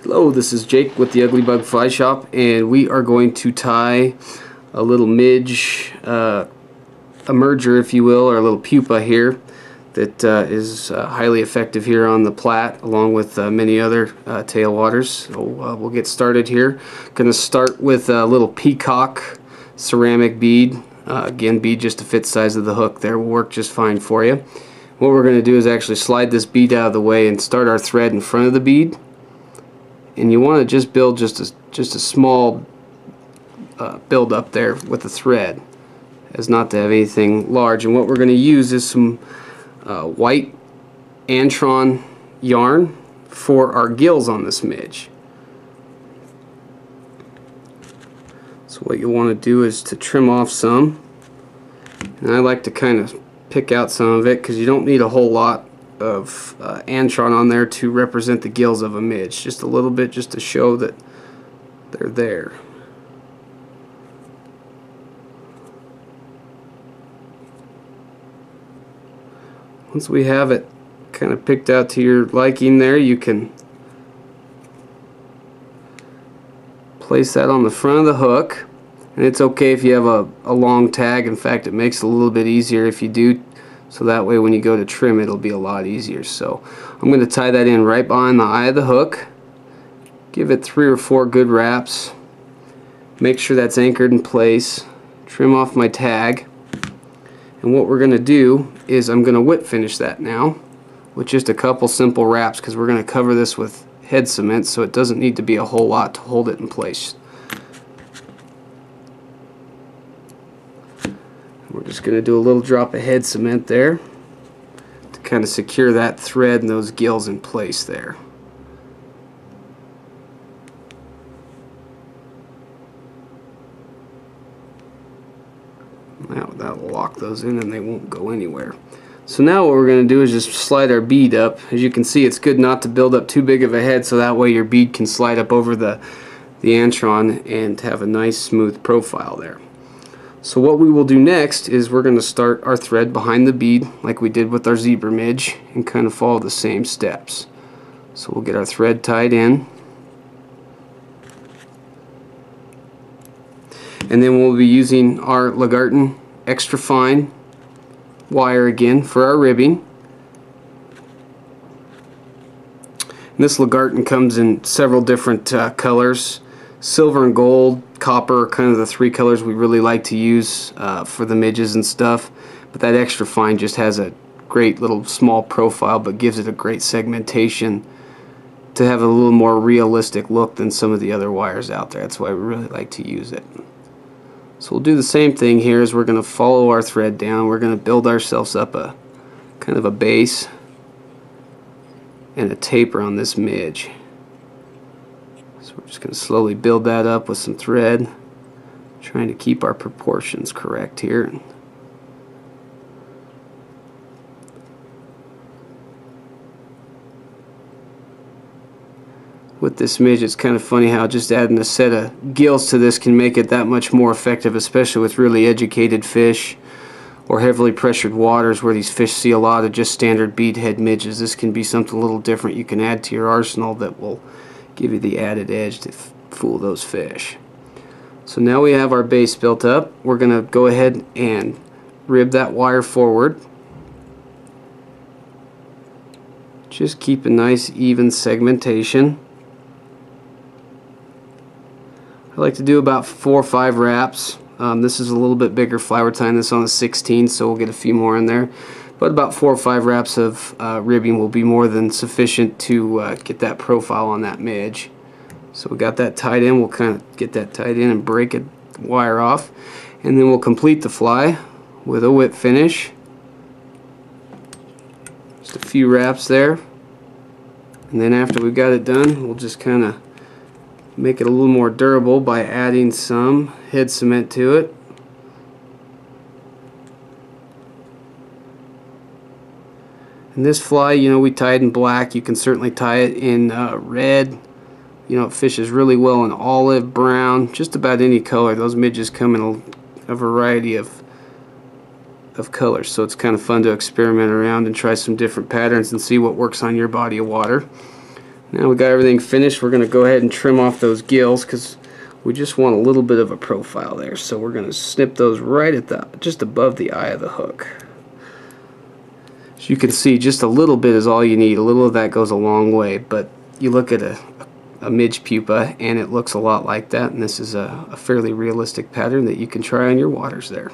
Hello, this is Jake with the Ugly Bug Fly Shop, and we are going to tie a little midge, a merger if you will, or a little pupa here that is highly effective here on the Platte along with many other tailwaters. So we'll get started here. Going to start with a little peacock ceramic bead. Again, bead just to fit the size of the hook there will work just fine for you. What we're going to do is actually slide this bead out of the way and start our thread in front of the bead. And you want to just build just a small build up there with the thread, as not to have anything large. And what we're going to use is some white Antron yarn for our gills on this midge. So what you want to do is to trim off some, and I like to kind of pick out some of it because you don't need a whole lot of Antron on there to represent the gills of a midge. Just a little bit, just to show that they're there. Once we have it kind of picked out to your liking there, you can place that on the front of the hook. And it's okay if you have a long tag. In fact, it makes it a little bit easier if you do, so that way when you go to trim it'll be a lot easier. So I'm going to tie that in right behind the eye of the hook. Give it 3 or 4 good wraps. Make sure that's anchored in place. Trim off my tag. And what we're going to do is I'm going to whip finish that now with just a couple simple wraps, because we're going to cover this with head cement, so it doesn't need to be a whole lot to hold it in place. We're just going to do a little drop of head cement there to kind of secure that thread and those gills in place there. Now that'll lock those in and they won't go anywhere. So now what we're going to do is just slide our bead up. As you can see, it's good not to build up too big of a head, so that way your bead can slide up over the Antron and have a nice smooth profile there. So what we will do next is we're going to start our thread behind the bead like we did with our zebra midge and kind of follow the same steps. So we'll get our thread tied in, and then we'll be using our Lagartun extra fine wire again for our ribbing. And this Lagartun comes in several different colors. Silver and gold, copper are kind of the 3 colors we really like to use for the midges and stuff. But that extra fine just has a great little small profile, but gives it a great segmentation to have a little more realistic look than some of the other wires out there. That's why we really like to use it. So we'll do the same thing here. As we're going to follow our thread down, we're going to build ourselves up a kind of a base and a taper on this midge. So we're just going to slowly build that up with some thread, trying to keep our proportions correct here. With this midge, it's kind of funny how just adding a set of gills to this can make it that much more effective, especially with really educated fish or heavily pressured waters where these fish see a lot of just standard beadhead midges. This can be something a little different you can add to your arsenal that will give you the added edge to fool those fish. So now we have our base built up. We're going to go ahead and rib that wire forward. Just keep a nice even segmentation. I like to do about 4 or 5 wraps. This is a little bit bigger fly. We're tying this on the 16, so we'll get a few more in there. But about 4 or 5 wraps of ribbing will be more than sufficient to get that profile on that midge. So we got that tied in. We'll kind of get that tied in and break the wire off. And then we'll complete the fly with a whip finish. Just a few wraps there. And then after we've got it done, we'll just kind of make it a little more durable by adding some head cement to it. And this fly, you know, we tie it in black. You can certainly tie it in red. You know, it fishes really well in olive, brown, just about any color. Those midges come in a variety of colors, so it's kind of fun to experiment around and try some different patterns and see what works on your body of water. Now we got everything finished. We're going to go ahead and trim off those gills because we just want a little bit of a profile there. So we're going to snip those right at the just above the eye of the hook. As you can see, just a little bit is all you need. A little of that goes a long way, but you look at a midge pupa and it looks a lot like that, and this is a fairly realistic pattern that you can try on your waters there.